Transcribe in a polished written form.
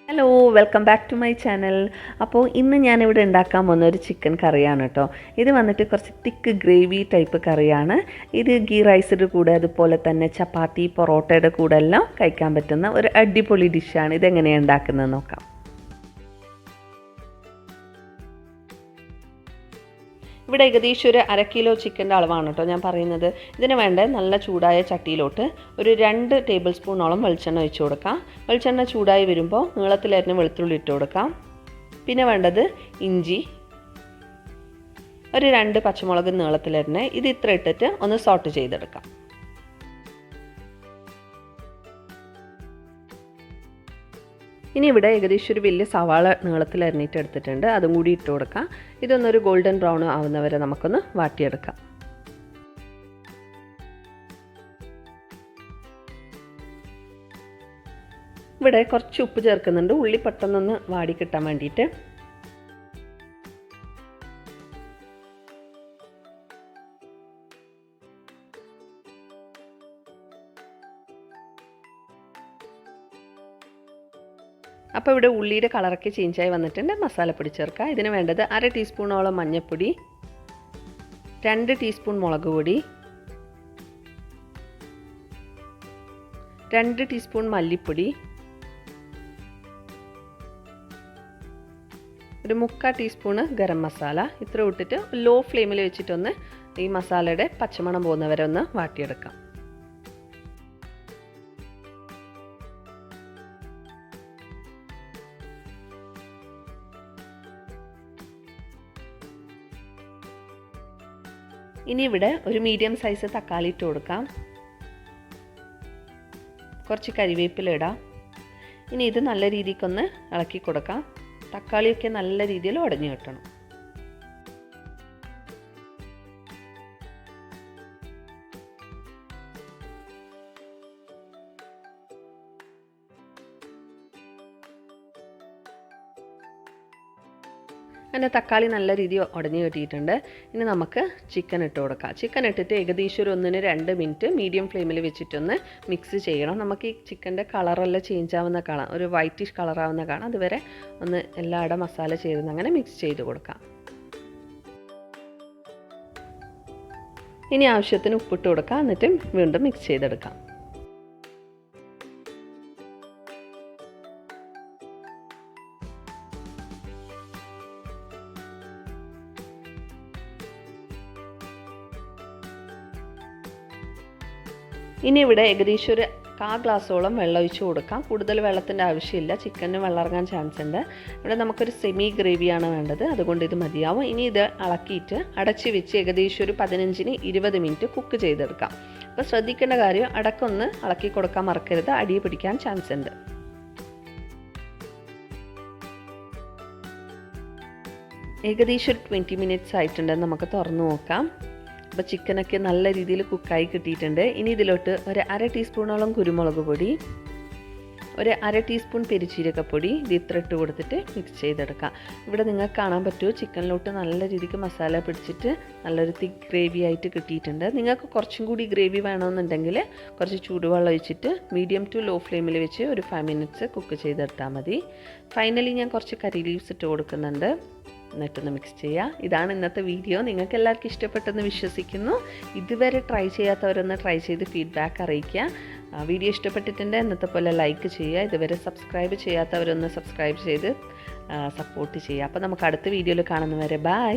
Hello welcome back to my channel. അപ്പോൾ ഇന്ന് ഞാനിവിടെ ഉണ്ടാക്കാൻ പോകുന്ന ഒരു ചിക്കൻ കറിയാണ് കേട്ടോ. ഇത് വന്നിട്ട് കുറച്ച് തിക്ക് ഗ്രേവി ടൈപ്പ് കറിയാണ്. ഇത് ഗീ റൈസിൻ്റെ കൂടെ അതുപോലെ തന്നെ ചപ്പാത്തി പൊറോട്ടയുടെ കൂടെ എല്ലാം കഴിക്കാൻ പറ്റുന്ന ഒരു അടിപൊളി ഡിഷാണ്. ഇതെങ്ങനെയാണ് ഉണ്ടാക്കുന്നത് നോക്കാം. ഇവിടെ ഏകദേശം ഒരു 1/2 കിലോ ചിക്കൻ്റെ അളവാണ് കേട്ടോ ഞാൻ പറയുന്നത്. ഇതിന് വേണ്ട നല്ല ചൂടായ ചട്ടിയിലോട്ട് ഒരു 2 ടേബിൾ സ്പൂണോളം വെളിച്ചെണ്ണ ഒഴിച്ച് കൊടുക്കാം. വെളിച്ചെണ്ണ ചൂടായി വരുമ്പോൾ നീളത്തിലരിഞ്ഞ് വെളുത്തുള്ളി ഇട്ട് കൊടുക്കാം. പിന്നെ വേണ്ടത് ഇഞ്ചി, ഒരു 2 പച്ചമുളക് നീളത്തിലരിഞ്ഞ്, ഇത് ഇത്ര ഇട്ടിട്ട് ഒന്ന് സോട്ട് ചെയ്തെടുക്കാം. ഇനി ഇവിടെ ഏകദേശം ഒരു വലിയ സവാള നീളത്തിൽ അരിഞ്ഞിട്ട് എടുത്തിട്ടുണ്ട്, അതും കൂടി ഇട്ട് കൊടുക്കാം. ഇതൊന്നൊരു ഗോൾഡൻ ബ്രൗൺ ആവുന്നവരെ നമുക്കൊന്ന് വാട്ടിയെടുക്കാം. ഇവിടെ കുറച്ച് ഉപ്പ് ചേർക്കുന്നുണ്ട്, ഉള്ളി പെട്ടെന്നൊന്ന് വാടി കിട്ടാൻ വേണ്ടിയിട്ട്. അപ്പോൾ ഇവിടെ ഉള്ളിയുടെ കളറൊക്കെ ചേഞ്ചായി വന്നിട്ടുണ്ട്. മസാലപ്പൊടി ചേർക്കുക. ഇതിന് വേണ്ടത് 1/2 ടീസ്പൂണോളം മഞ്ഞൾപ്പൊടി, 2 ടീസ്പൂൺ മുളക് പൊടി, 2 ടീസ്പൂൺ മല്ലിപ്പൊടി, ഒരു 1/4 ടീസ്പൂണ് ഗരം മസാല. ഇത്ര ഇട്ടിട്ട് ലോ ഫ്ലെയിമിൽ വെച്ചിട്ടൊന്ന് ഈ മസാലയുടെ പച്ചമണം പോകുന്നവരെ ഒന്ന് വാട്ടിയെടുക്കാം. ഇനി ഇവിടെ ഒരു മീഡിയം സൈസ് തക്കാളി ഇട്ട് കൊടുക്കാം. കുറച്ച് കരിവേപ്പില ഇടാം. ഇനി ഇത് നല്ല രീതിക്കൊന്ന് ഇളക്കി കൊടുക്കാം. തക്കാളിയൊക്കെ നല്ല രീതിയിൽ ഉടഞ്ഞു കിട്ടണം. അങ്ങനെ തക്കാളി നല്ല രീതിയിൽ ഉടഞ്ഞു കിട്ടിയിട്ടുണ്ട്. ഇനി നമുക്ക് ചിക്കൻ ഇട്ട് കൊടുക്കാം. ചിക്കൻ ഇട്ടിട്ട് ഏകദേശം ഒരു 1-2 മിനിറ്റ് മീഡിയം ഫ്ലെയിമിൽ വെച്ചിട്ടൊന്ന് മിക്സ് ചെയ്യണം. നമുക്ക് ഈ ചിക്കൻ്റെ കളറെല്ലാം ചേഞ്ച് ആവുന്ന കാണാം, ഒരു വൈറ്റിഷ് കളറാവുന്ന കാണാം. അതുവരെ ഒന്ന് എല്ലായിടം മസാല ചേരുന്ന അങ്ങനെ മിക്സ് ചെയ്ത് കൊടുക്കാം. ഇനി ആവശ്യത്തിന് ഉപ്പിട്ട് കൊടുക്കാം. എന്നിട്ട് വീണ്ടും മിക്സ് ചെയ്തെടുക്കാം. ഇനി ഇവിടെ ഏകദേശം ഒരു 1/4 ഗ്ലാസ്സോളം വെള്ളം ഒഴിച്ച് കൊടുക്കാം. കൂടുതൽ വെള്ളത്തിൻ്റെ ആവശ്യമില്ല, ചിക്കന് വെള്ളം ഇറങ്ങാൻ ചാൻസ് ഉണ്ട്. ഇവിടെ നമുക്കൊരു സെമി ഗ്രേവിയാണ് വേണ്ടത്, അതുകൊണ്ട് ഇത് മതിയാവും. ഇനി ഇത് ഇളക്കിയിട്ട് അടച്ച് വെച്ച് ഏകദേശം ഒരു 15-20 മിനിറ്റ് കുക്ക് ചെയ്തെടുക്കാം. അപ്പോൾ ശ്രദ്ധിക്കേണ്ട കാര്യം, അടക്കൊന്ന് ഇളക്കി കൊടുക്കാൻ മറക്കരുത്, അടി പിടിക്കാൻ ചാൻസ് ഉണ്ട്. ഏകദേശം ഒരു 20 മിനിറ്റ്സ് ആയിട്ടുണ്ട്. നമുക്ക് തുറന്നു നോക്കാം. അപ്പോൾ ചിക്കനൊക്കെ നല്ല രീതിയിൽ കുക്കായി കിട്ടിയിട്ടുണ്ട്. ഇനി ഇതിലോട്ട് ഒരു 1/2 ടീസ്പൂണോളം കുരുമുളക് പൊടി, ഒരു 1/2 ടീസ്പൂൺ പെരുംജീരകപ്പൊടി, ഇത് ഇത്ര ഇട്ട് കൊടുത്തിട്ട് മിക്സ് ചെയ്തെടുക്കാം. ഇവിടെ നിങ്ങൾക്ക് കാണാൻ പറ്റുമോ, ചിക്കനിലോട്ട് നല്ല രീതിക്ക് മസാല പിടിച്ചിട്ട് നല്ലൊരു തിക്ക് ഗ്രേവി ആയിട്ട് കിട്ടിയിട്ടുണ്ട്. നിങ്ങൾക്ക് കുറച്ചും കൂടി ഗ്രേവി വേണമെന്നുണ്ടെങ്കിൽ കുറച്ച് ചൂടുവെള്ളം ഒഴിച്ചിട്ട് മീഡിയം ടു ലോ ഫ്ലെയിമിൽ വെച്ച് ഒരു 5 മിനിറ്റ്സ് കുക്ക് ചെയ്തെടുത്താൽ മതി. ഫൈനലി ഞാൻ കുറച്ച് കറി ലീവ്സ് ഇട്ട് കൊടുക്കുന്നുണ്ട്. എന്നിട്ടൊന്ന് മിക്സ് ചെയ്യുക. ഇതാണ് ഇന്നത്തെ വീഡിയോ. നിങ്ങൾക്ക് എല്ലാവർക്കും ഇഷ്ടപ്പെട്ടെന്ന് വിശ്വസിക്കുന്നു. ഇതുവരെ ട്രൈ ചെയ്യാത്തവരൊന്ന് ട്രൈ ചെയ്ത് ഫീഡ്ബാക്ക് അറിയിക്കുക. വീഡിയോ ഇഷ്ടപ്പെട്ടിട്ടുണ്ട് എന്നത്തെ പോലെ ലൈക്ക് ചെയ്യുക. ഇതുവരെ സബ്സ്ക്രൈബ് ചെയ്യാത്തവരൊന്ന് സബ്സ്ക്രൈബ് ചെയ്ത് സപ്പോർട്ട് ചെയ്യുക. അപ്പോൾ നമുക്ക് അടുത്ത വീഡിയോയിൽ കാണുന്നവരെ ബൈ.